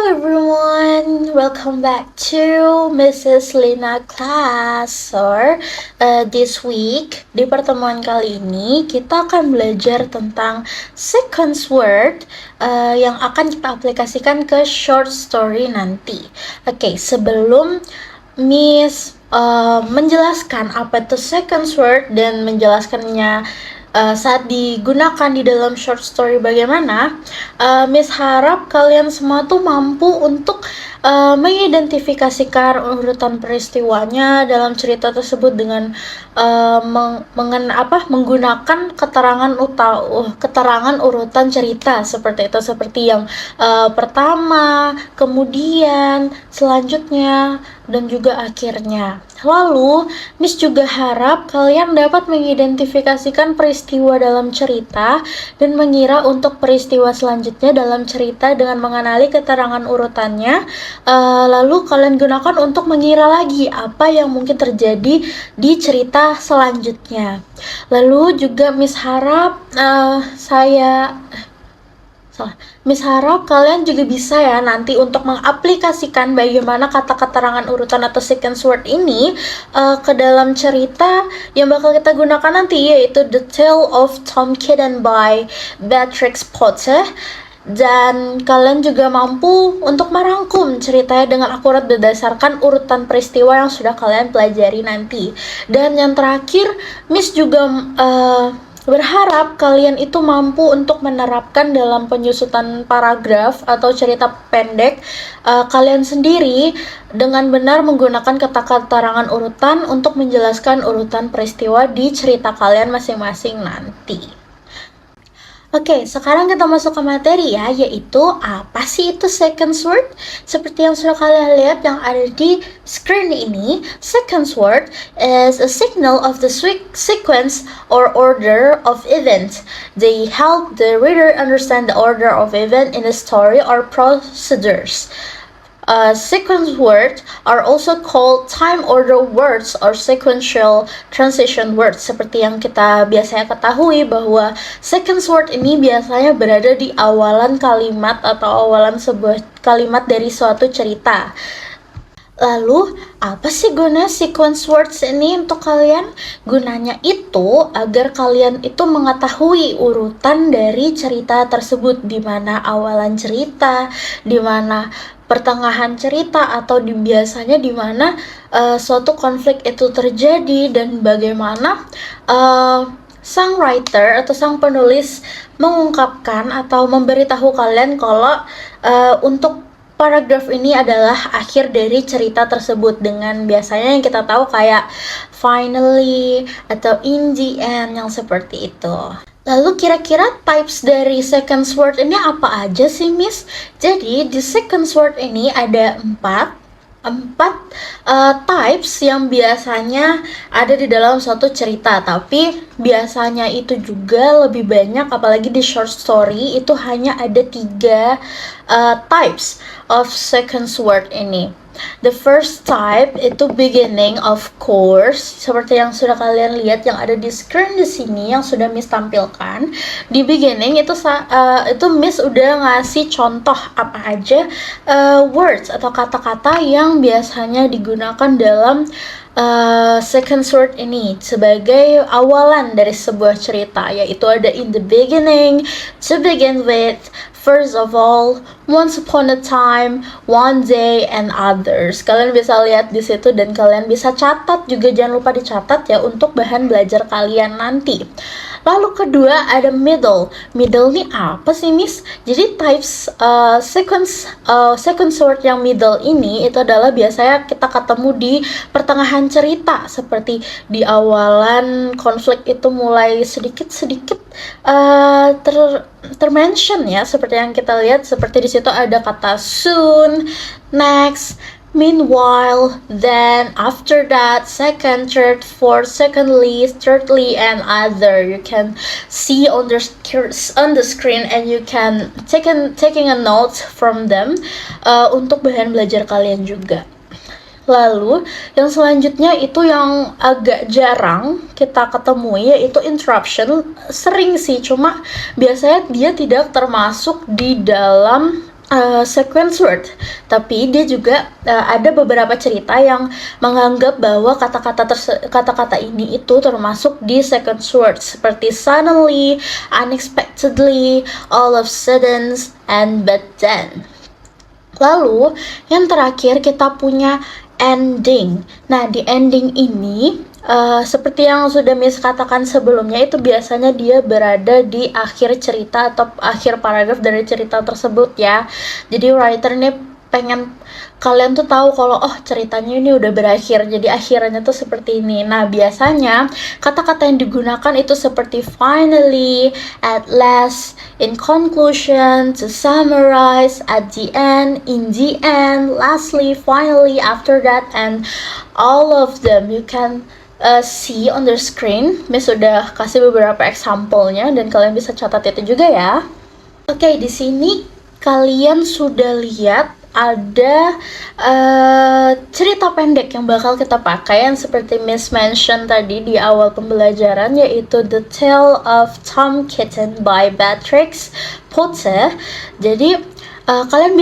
everyone, welcome back to Mrs. Lina class. This week di pertemuan kali ini kita akan belajar tentang sequence word yang akan kita aplikasikan ke short story nanti. Sebelum Miss menjelaskan apa itu sequence word dan menjelaskannya saat digunakan di dalam short story bagaimana, Miss harap kalian semua tuh mampu untuk mengidentifikasikan urutan peristiwanya dalam cerita tersebut dengan menggunakan keterangan urutan cerita seperti itu, seperti yang pertama, kemudian, selanjutnya, dan juga akhirnya. Lalu, Miss juga harap kalian dapat mengidentifikasikan peristiwa dalam cerita dan mengira untuk peristiwa selanjutnya dalam cerita dengan mengenali keterangan urutannya. Lalu kalian gunakan untuk mengira lagi apa yang mungkin terjadi di cerita selanjutnya. Lalu juga Miss harap Miss harap kalian juga bisa ya nanti untuk mengaplikasikan bagaimana kata keterangan urutan atau sequence word ini ke dalam cerita yang bakal kita gunakan nanti, yaitu The Tale of Tom Kitten by Beatrix Potter. Dan kalian juga mampu untuk merangkum ceritanya dengan akurat berdasarkan urutan peristiwa yang sudah kalian pelajari nanti. Dan yang terakhir, Miss juga berharap kalian itu mampu untuk menerapkan dalam penyusutan paragraf atau cerita pendek kalian sendiri dengan benar menggunakan kata keterangan urutan untuk menjelaskan urutan peristiwa di cerita kalian masing-masing nanti. Sekarang kita masuk ke materi ya, yaitu apa sih itu sequence word? Seperti yang sudah kalian lihat yang ada di screen ini, sequence word is a signal of the sequence or order of events. They help the reader understand the order of event in a story or procedures. Sequence words are also called time order words or sequential transition words. Seperti yang kita biasanya ketahui bahwa sequence word ini biasanya berada di awalan kalimat atau awalan sebuah kalimat dari suatu cerita. Lalu, apa sih guna sequence words ini untuk kalian? Gunanya itu agar kalian itu mengetahui urutan dari cerita tersebut, di mana awalan cerita, di mana pertengahan cerita, atau biasanya di mana suatu konflik itu terjadi dan bagaimana sang writer atau sang penulis mengungkapkan atau memberitahu kalian kalau untuk paragraf ini adalah akhir dari cerita tersebut, dengan biasanya yang kita tahu kayak finally atau in the end, yang seperti itu. Lalu kira-kira types dari sequence word ini apa aja sih, Miss? Jadi di sequence word ini ada empat types yang biasanya ada di dalam suatu cerita, tapi biasanya itu juga lebih banyak, apalagi di short story itu hanya ada 3 types of sequence word ini. The first type itu beginning, of course, seperti yang sudah kalian lihat yang ada di screen di sini yang sudah Miss tampilkan. Di beginning itu Miss udah ngasih contoh apa aja words atau kata-kata yang biasanya digunakan dalam sequence word ini sebagai awalan dari sebuah cerita, yaitu ada in the beginning, to begin with, first of all, once upon a time, one day, and others. Kalian bisa lihat di situ dan kalian bisa catat juga, jangan lupa dicatat ya untuk bahan belajar kalian nanti. Lalu kedua ada middle. Middle ini apa sih, Miss? Jadi types sequence word yang middle ini itu adalah biasanya kita ketemu di pertengahan cerita, seperti di awalan konflik itu mulai sedikit-sedikit termention ya, seperti yang kita lihat, seperti di situ ada kata soon, next, meanwhile, then, after that, second, third, fourth, secondly, thirdly, and other. You can see on the screen and you can taking a note from them untuk bahan belajar kalian juga. Lalu yang selanjutnya itu yang agak jarang kita ketemui, yaitu interruption. Sering sih, cuma biasanya dia tidak termasuk di dalam sequence word, tapi dia juga ada beberapa cerita yang menganggap bahwa kata-kata ini itu termasuk di sequence word, seperti suddenly, unexpectedly, all of sudden, and but then. Lalu yang terakhir kita punya ending. Nah, di ending ini seperti yang sudah Miss katakan sebelumnya, itu biasanya dia berada di akhir cerita atau akhir paragraf dari cerita tersebut ya. Jadi writer ini pengen kalian tuh tahu kalau ceritanya ini udah berakhir, jadi akhirnya tuh seperti ini. Nah, biasanya kata-kata yang digunakan itu seperti finally, at last, in conclusion, to summarize, at the end, in the end, lastly, finally, after that, and all of them you can see on the screen. Miss sudah kasih beberapa example-nya dan kalian bisa catat itu juga ya. Oke, di sini kalian sudah lihat ada cerita pendek yang bakal kita pakai yang seperti Miss mention tadi di awal pembelajaran, yaitu The Tale of Tom Kitten by Beatrix Potter. Jadi kalian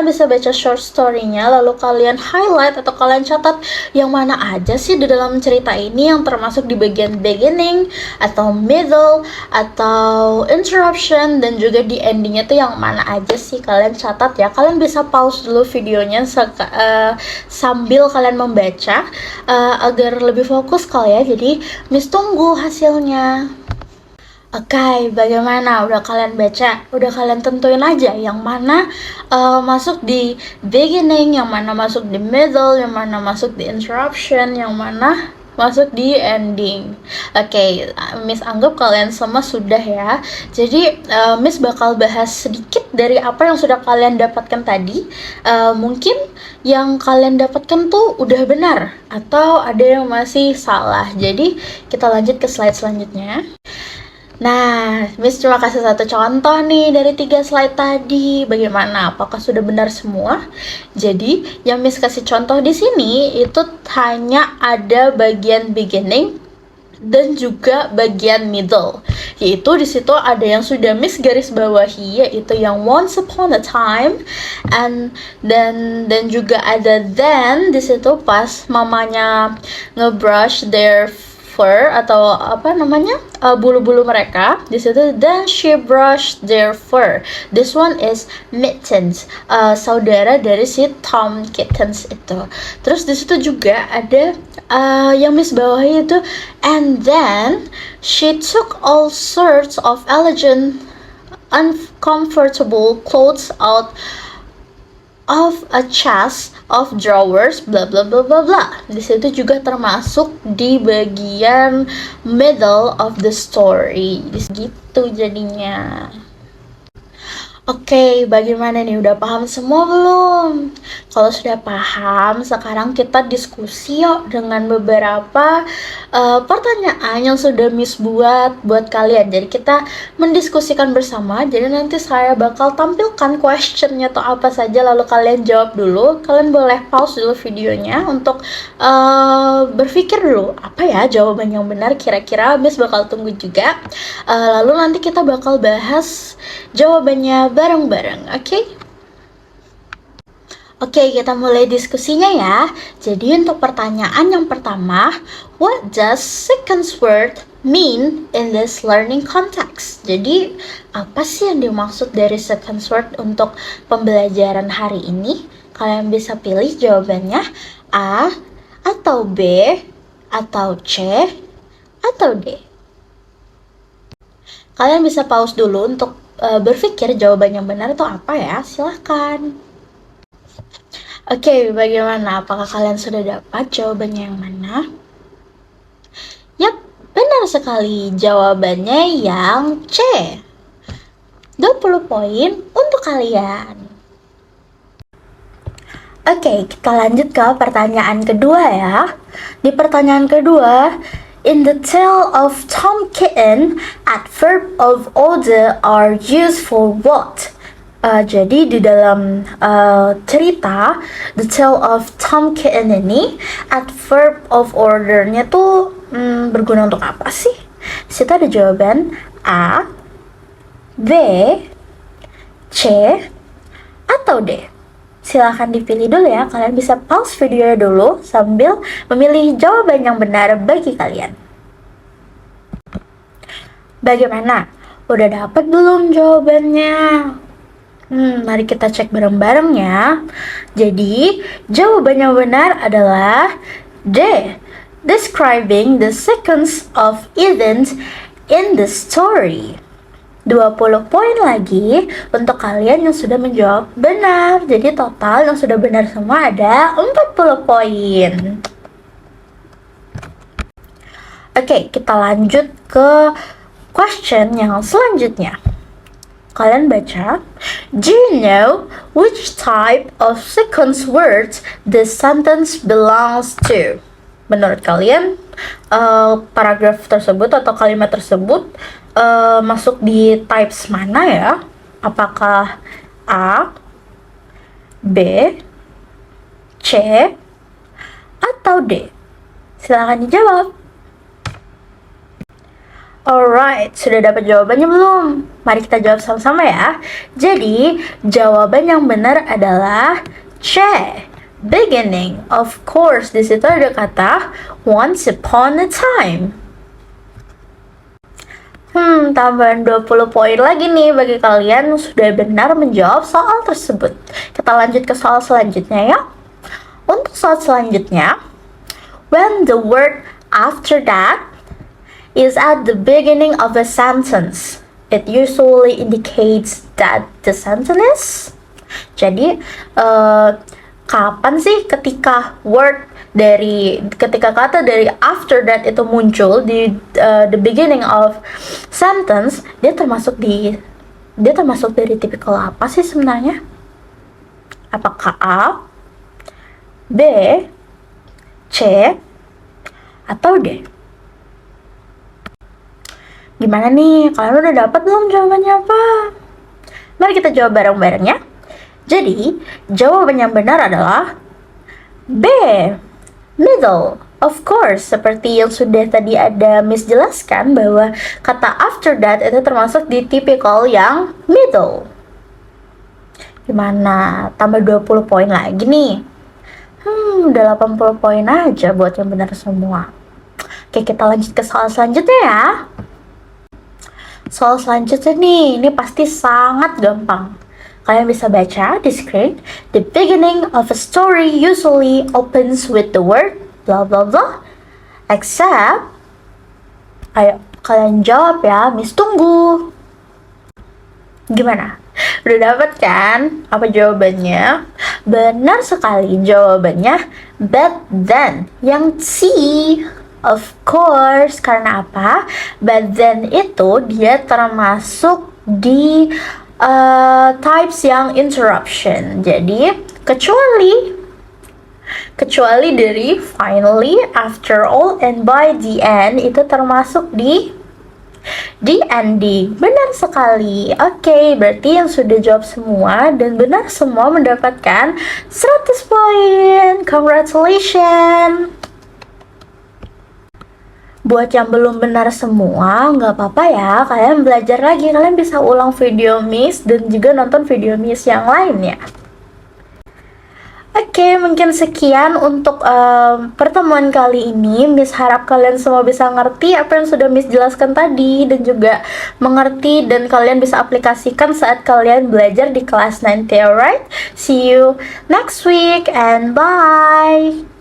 bisa baca short story-nya, lalu kalian highlight atau kalian catat yang mana aja sih di dalam cerita ini yang termasuk di bagian beginning, atau middle, atau interruption, dan juga di endingnya tuh yang mana aja sih kalian catat ya. Kalian bisa pause dulu videonya sambil kalian membaca agar lebih fokus kalian. Jadi Miss tunggu hasilnya. Oke, bagaimana? Udah kalian baca? Udah kalian tentuin aja yang mana masuk di beginning, yang mana masuk di middle, yang mana masuk di interruption, yang mana masuk di ending. Oke, Miss anggap kalian semua sudah ya. Jadi Miss bakal bahas sedikit dari apa yang sudah kalian dapatkan tadi. Mungkin yang kalian dapatkan tuh udah benar atau ada yang masih salah. Jadi kita lanjut ke slide selanjutnya. Nah, Miss cuma kasih satu contoh nih dari 3 slide tadi. Bagaimana? Apakah sudah benar semua? Jadi, yang Miss kasih contoh di sini itu hanya ada bagian beginning dan juga bagian middle. Yaitu di situ ada yang sudah Miss garis bawahi, yaitu yang once upon a time, dan juga ada then di situ pas mamanya ngebrush their fur atau bulu-bulu mereka. Di situ then she brushed their fur. This one is Mittens, saudara dari si Tom Kittens itu. Terus di situ juga ada yang Miss bawahi itu, and then she took all sorts of elegant uncomfortable clothes out of a chest of drawers, bla bla bla bla bla. Di situ juga termasuk di bagian middle of the story. Gitu jadinya. Oke, bagaimana nih? Udah paham semua belum? Kalau sudah paham, sekarang kita diskusi yuk dengan beberapa pertanyaan yang sudah Miss buat kalian. Jadi kita mendiskusikan bersama. Jadi nanti saya bakal tampilkan questionnya atau apa saja, lalu kalian jawab dulu. Kalian boleh pause dulu videonya untuk berpikir dulu apa ya jawaban yang benar. Kira-kira Miss bakal tunggu juga. Lalu nanti kita bakal bahas jawabannya bareng-bareng, oke? Oke, kita mulai diskusinya ya. Jadi untuk pertanyaan yang pertama, what does sequence word mean in this learning context? Jadi, apa sih yang dimaksud dari sequence word untuk pembelajaran hari ini? Kalian bisa pilih jawabannya A, atau B, atau C, atau D. Kalian bisa pause dulu untuk berpikir jawaban yang benar itu apa ya. Silahkan. Oke, bagaimana? Apakah kalian sudah dapat jawabannya yang mana? Yap, benar sekali. Jawabannya yang C. 20 poin untuk kalian. Oke, kita lanjut ke pertanyaan kedua ya. Di pertanyaan kedua, in the tale of Tom Kitten, adverb of order are used for what? Jadi di dalam cerita The Tale of Tom Kitten ini, adverb of order-nya tuh berguna untuk apa sih? Di situ ada jawaban A, B, atau D? Silahkan dipilih dulu ya, kalian bisa pause videonya dulu sambil memilih jawaban yang benar bagi kalian. Bagaimana? Udah dapat belum jawabannya? Mari kita cek bareng-bareng ya. Jadi, jawaban yang benar adalah D. Describing the sequence of events in the story. 20 poin lagi untuk kalian yang sudah menjawab benar. Jadi total yang sudah benar semua ada 40 poin. Oke, kita lanjut ke question yang selanjutnya. Kalian baca, do you know which type of sequence words the sentence belongs to? Menurut kalian, paragraf tersebut atau kalimat tersebut masuk di types mana ya? Apakah A, B, C, atau D? Silahkan dijawab. Alright, sudah dapat jawabannya belum? Mari kita jawab sama-sama ya. Jadi, jawaban yang benar adalah C. Beginning. Of course, di situ ada kata once upon a time. Tambahan 20 poin lagi nih bagi kalian yang sudah benar menjawab soal tersebut. Kita lanjut ke soal selanjutnya ya. Untuk soal selanjutnya, when the word after that is at the beginning of a sentence, it usually indicates that the sentence. Jadi, kapan sih ketika kata dari after that itu muncul di the beginning of sentence, dia termasuk dari tipikal apa sih sebenarnya? Apakah A, B, C, atau D? Gimana nih? Kalian udah dapat belum jawabannya apa? Mari kita jawab bareng-bareng ya. Jadi, jawaban yang benar adalah B, middle. Of course, seperti yang sudah tadi ada Miss jelaskan bahwa kata after that itu termasuk di tipikal yang middle. Gimana? Tambah 20 poin lagi nih. Udah 80 poin aja buat yang benar semua. Oke, kita lanjut ke soal selanjutnya ya. Soal selanjutnya nih, ini pasti sangat gampang. Kalian bisa baca di screen. The beginning of a story usually opens with the word blah blah blah, except. Ayo, kalian jawab ya, Miss tunggu. Gimana? Udah dapat kan apa jawabannya? Benar sekali jawabannya but then, yang C. Of course, karena apa? But then itu dia termasuk di types yang interruption. Jadi, kecuali dari finally, after all, and by the end itu termasuk di ending. Benar sekali. Oke, berarti yang sudah jawab semua dan benar semua mendapatkan 100 poin. Congratulations. Buat yang belum benar semua, nggak apa-apa ya, kalian belajar lagi, kalian bisa ulang video Miss dan juga nonton video Miss yang lainnya. Oke, mungkin sekian untuk pertemuan kali ini. Miss harap kalian semua bisa ngerti apa yang sudah Miss jelaskan tadi dan juga mengerti dan kalian bisa aplikasikan saat kalian belajar di kelas nanti, alright? See you next week and bye!